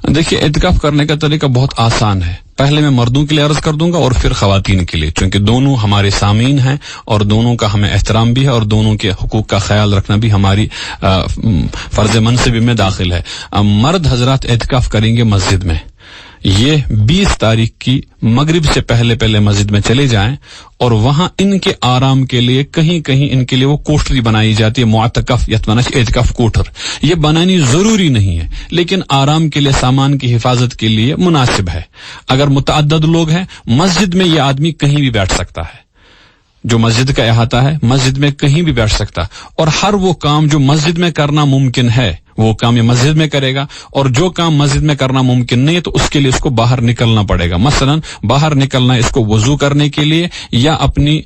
دیکھیے اعتکاف کرنے کا طریقہ بہت آسان ہے. پہلے میں مردوں کے لیے عرض کر دوں گا اور پھر خواتین کے لیے, چونکہ دونوں ہمارے سامعین ہیں اور دونوں کا ہمیں احترام بھی ہے اور دونوں کے حقوق کا خیال رکھنا بھی ہماری فرض منصب میں داخل ہے. مرد حضرات اعتکاف کریں گے مسجد میں. یہ 20 تاریخ کی مغرب سے پہلے مسجد میں چلے جائیں اور وہاں ان کے آرام کے لیے کہیں کہیں ان کے لیے وہ کوٹری بنائی جاتی ہے, معتکف اعتکاف کوٹر. یہ بنانی ضروری نہیں ہے لیکن آرام کے لیے سامان کی حفاظت کے لیے مناسب ہے. اگر متعدد لوگ ہیں مسجد میں یہ آدمی کہیں بھی بیٹھ سکتا ہے, جو مسجد کا احاطہ ہے مسجد میں کہیں بھی بیٹھ سکتا, اور ہر وہ کام جو مسجد میں کرنا ممکن ہے وہ کام یہ مسجد میں کرے گا, اور جو کام مسجد میں کرنا ممکن نہیں ہے تو اس کے لیے اس کو باہر نکلنا پڑے گا. مثلا باہر نکلنا اس کو وضو کرنے کے لیے یا اپنی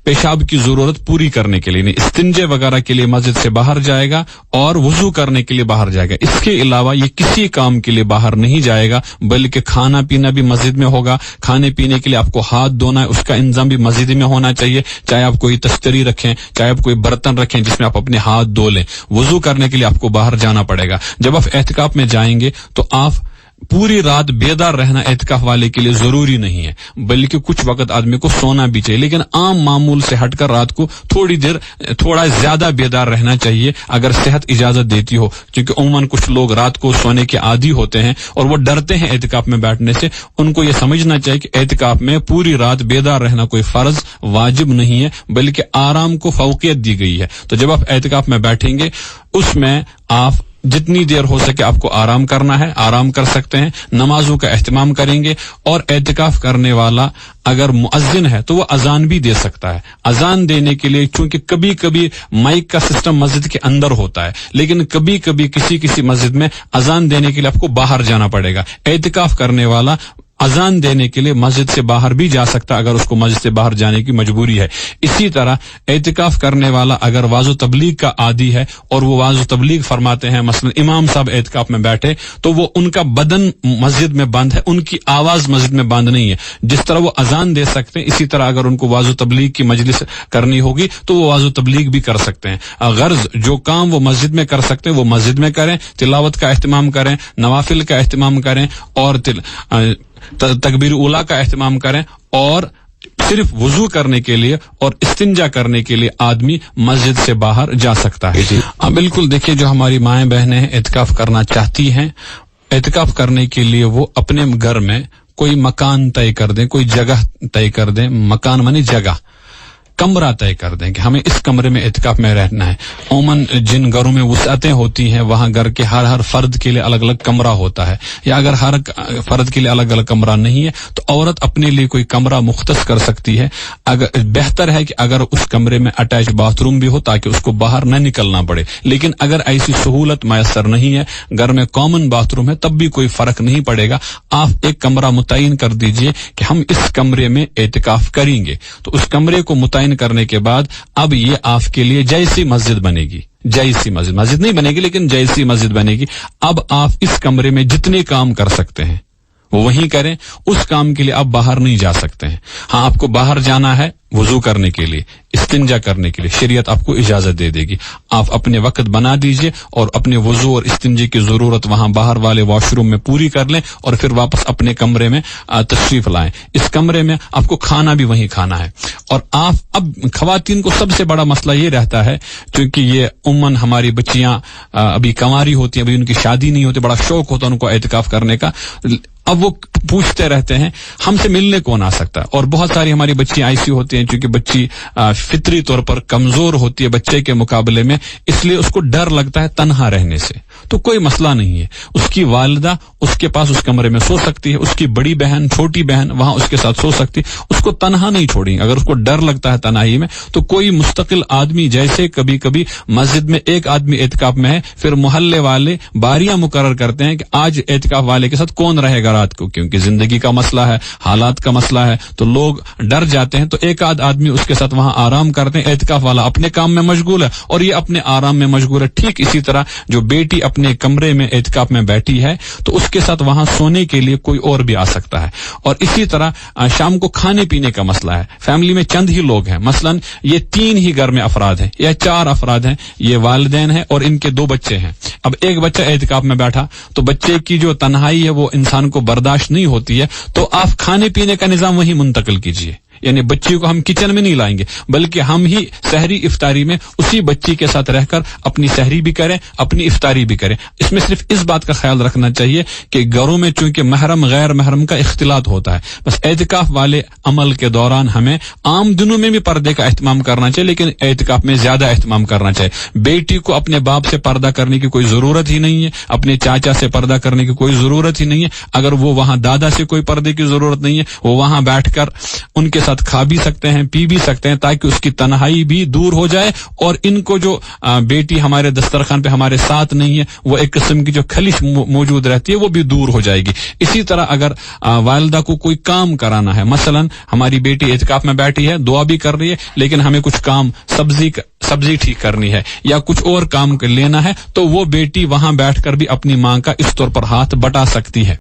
پیشاب کی ضرورت پوری کرنے کے لیے, استنجے وغیرہ کے لیے مسجد سے باہر جائے گا اور وضو کرنے کے لیے باہر جائے گا. اس کے علاوہ یہ کسی کام کے لیے باہر نہیں جائے گا, بلکہ کھانا پینا بھی مسجد میں ہوگا. کھانے پینے کے لیے آپ کو ہاتھ دھونا ہے, اس کا انتظام بھی مسجد میں ہونا چاہیے, چاہے آپ کوئی تشتری رکھیں, چاہے آپ کوئی برتن رکھیں جس میں آپ اپنے ہاتھ دھو لیں. وضو کرنے کے لیے آپ کو باہر جانا پڑے گا. جب آپ اعتکاف میں جائیں گے تو آپ پوری رات بیدار رہنا اعتکاف والے کے لیے ضروری نہیں ہے, بلکہ کچھ وقت آدمی کو سونا بھی چاہیے, لیکن عام معمول سے ہٹ کر رات کو تھوڑا زیادہ بیدار رہنا چاہیے اگر صحت اجازت دیتی ہو, کیونکہ عموماً کچھ لوگ رات کو سونے کے عادی ہوتے ہیں اور وہ ڈرتے ہیں اعتکاف میں بیٹھنے سے. ان کو یہ سمجھنا چاہیے کہ اعتکاف میں پوری رات بیدار رہنا کوئی فرض واجب نہیں ہے, بلکہ آرام کو فوقیت دی گئی ہے. تو جب آپ اعتکاف میں بیٹھیں گے اس میں آپ جتنی دیر ہو سکے آپ کو آرام کرنا ہے, آرام کر سکتے ہیں, نمازوں کا اہتمام کریں گے. اور اعتکاف کرنے والا اگر مؤذن ہے تو وہ اذان بھی دے سکتا ہے. اذان دینے کے لیے چونکہ کبھی کبھی مائک کا سسٹم مسجد کے اندر ہوتا ہے, لیکن کبھی کبھی کسی مسجد میں اذان دینے کے لیے آپ کو باہر جانا پڑے گا. اعتکاف کرنے والا اذان دینے کے لیے مسجد سے باہر بھی جا سکتا اگر اس کو مسجد سے باہر جانے کی مجبوری ہے. اسی طرح اعتکاف کرنے والا اگر واعظ و تبلیغ کا عادی ہے اور وہ واعظ و تبلیغ فرماتے ہیں, مثلا امام صاحب اعتکاف میں بیٹھے تو وہ ان کا بدن مسجد میں بند ہے, ان کی آواز مسجد میں بند نہیں ہے. جس طرح وہ اذان دے سکتے ہیں اسی طرح اگر ان کو واعظ و تبلیغ کی مجلس کرنی ہوگی تو وہ واعظ و تبلیغ بھی کر سکتے ہیں. غرض جو کام وہ مسجد میں کر سکتے ہیں وہ مسجد میں کریں, تلاوت کا اہتمام کریں, نوافل کا اہتمام کریں اور تکبیر اولیٰ کا اہتمام کریں, اور صرف وضو کرنے کے لیے اور استنجا کرنے کے لیے آدمی مسجد سے باہر جا سکتا ہے. بالکل. دیکھیے جو ہماری مائیں بہنیں اعتکاف کرنا چاہتی ہیں, اعتکاف کرنے کے لیے وہ اپنے گھر میں کوئی مکان طے کر دیں, کوئی جگہ طے کر دیں. مکان مانی جگہ, کمرہ طے کر دیں کہ ہمیں اس کمرے میں اعتکاف میں رہنا ہے. عموماً جن گھروں میں وسعتیں ہوتی ہیں وہاں گھر کے ہر فرد کے لیے الگ الگ کمرہ ہوتا ہے, یا اگر ہر فرد کے لیے الگ الگ کمرہ نہیں ہے تو عورت اپنے لیے کوئی کمرہ مختص کر سکتی ہے. اگر بہتر ہے کہ اگر اس کمرے میں اٹیچ باتھ روم بھی ہو تاکہ اس کو باہر نہ نکلنا پڑے, لیکن اگر ایسی سہولت میسر نہیں ہے, گھر میں کامن باتھ روم ہے, تب بھی کوئی فرق نہیں پڑے گا. آپ ایک کمرہ متعین کر دیجئے کہ ہم اس کمرے میں اعتکاف کریں گے, تو اس کمرے کو متعین کرنے کے بعد اب یہ آپ کے لیے جیسی مسجد بنے گی, جیسی مسجد نہیں بنے گی لیکن جیسی مسجد بنے گی. اب آپ اس کمرے میں جتنے کام کر سکتے ہیں وہ وہیں کریں, اس کام کے لیے آپ باہر نہیں جا سکتے ہیں. ہاں آپ کو باہر جانا ہے وضو کرنے کے لیے, استنجا کرنے کے لیے شریعت آپ کو اجازت دے دے گی. آپ اپنے وقت بنا دیجئے اور اپنے وضو اور استنجے کی ضرورت وہاں باہر والے واش روم میں پوری کر لیں اور پھر واپس اپنے کمرے میں تشریف لائیں. اس کمرے میں آپ کو کھانا بھی وہیں کھانا ہے. اور آپ اب خواتین کو سب سے بڑا مسئلہ یہ رہتا ہے, کیونکہ یہ عموماً ہماری بچیاں ابھی کنواری ہوتی ہیں, ابھی ان کی شادی نہیں ہوتی, بڑا شوق ہوتا ہے ان کو اعتکاف کرنے کا. اب وہ پوچھتے رہتے ہیں ہم سے ملنے کون آ سکتا ہے, اور بہت ساری ہماری بچیاں ایسی ہوتی ہیں چونکہ بچی فطری طور پر کمزور ہوتی ہے بچے کے مقابلے میں, اس لیے اس کو ڈر لگتا ہے تنہا رہنے سے. تو کوئی مسئلہ نہیں ہے, اس کی والدہ اس کے پاس اس کمرے میں سو سکتی ہے, اس کی بڑی بہن چھوٹی بہن وہاں اس کے ساتھ سو سکتی, اس کو تنہا نہیں چھوڑیں. اگر اس کو ڈر لگتا ہے تنہائی میں تو کوئی مستقل آدمی, جیسے کبھی کبھی مسجد میں ایک آدمی اعتکاف میں ہے, پھر محلے والے باریاں مقرر کرتے ہیں کہ آج اعتکاف والے کے ساتھ کون رہے گا رات کو, کیونکہ چونکہ زندگی کا مسئلہ ہے, حالات کا مسئلہ ہے, تو لوگ ڈر جاتے ہیں, تو ایک آدھ آدمی اس کے ساتھ وہاں آرام کرتے ہیں. اعتکاف والا اپنے کام میں مشغول ہے اور یہ اپنے آرام میں مشغول ہے. ٹھیک اسی طرح جو بیٹی اپنے کمرے میں اعتکاف میں بیٹھی ہے تو اس کے ساتھ وہاں سونے کے لیے کوئی اور بھی آ سکتا ہے. اور اسی طرح شام کو کھانے پینے کا مسئلہ ہے. فیملی میں چند ہی لوگ ہیں, مثلا یہ 3 ہی گھر میں افراد ہیں یا 4 افراد ہیں, یہ والدین ہیں اور ان کے 2 بچے ہیں. اب ایک بچہ اعتکاف میں بیٹھا تو بچے کی جو تنہائی ہے وہ انسان کو برداشت نہیں ہوتی ہے, تو آپ کھانے پینے کا نظام وہی منتقل کیجیے. یعنی بچی کو ہم کچن میں نہیں لائیں گے, بلکہ ہم ہی سحری افطاری میں اسی بچی کے ساتھ رہ کر اپنی سحری بھی کریں, اپنی افطاری بھی کریں. اس میں صرف اس بات کا خیال رکھنا چاہیے کہ گھروں میں چونکہ محرم غیر محرم کا اختلاط ہوتا ہے, بس اعتکاف والے عمل کے دوران ہمیں عام دنوں میں بھی پردے کا اہتمام کرنا چاہیے, لیکن اعتکاف میں زیادہ اہتمام کرنا چاہیے. بیٹی کو اپنے باپ سے پردہ کرنے کی کوئی ضرورت ہی نہیں ہے, اپنے چاچا سے پردہ کرنے کی کوئی ضرورت ہی نہیں ہے. اگر وہ وہاں دادا سے کوئی پردے کی ضرورت نہیں ہے, وہ وہاں بیٹھ کر ان کے ساتھ کھا بھی سکتے ہیں, پی بھی سکتے ہیں, تاکہ اس کی تنہائی بھی دور ہو جائے اور ان کو جو بیٹی ہمارے دسترخوان پہ ہمارے ساتھ نہیں ہے, وہ ایک قسم کی جو خلش موجود رہتی ہے وہ بھی دور ہو جائے گی. اسی طرح اگر والدہ کو کوئی کام کرانا ہے, مثلا ہماری بیٹی اعتکاف میں بیٹھی ہے, دعا بھی کر رہی ہے, لیکن ہمیں کچھ کام سبزی ٹھیک کرنی ہے یا کچھ اور کام لینا ہے, تو وہ بیٹی وہاں بیٹھ کر بھی اپنی ماں کا اس طور پر ہاتھ بٹا سکتی ہے.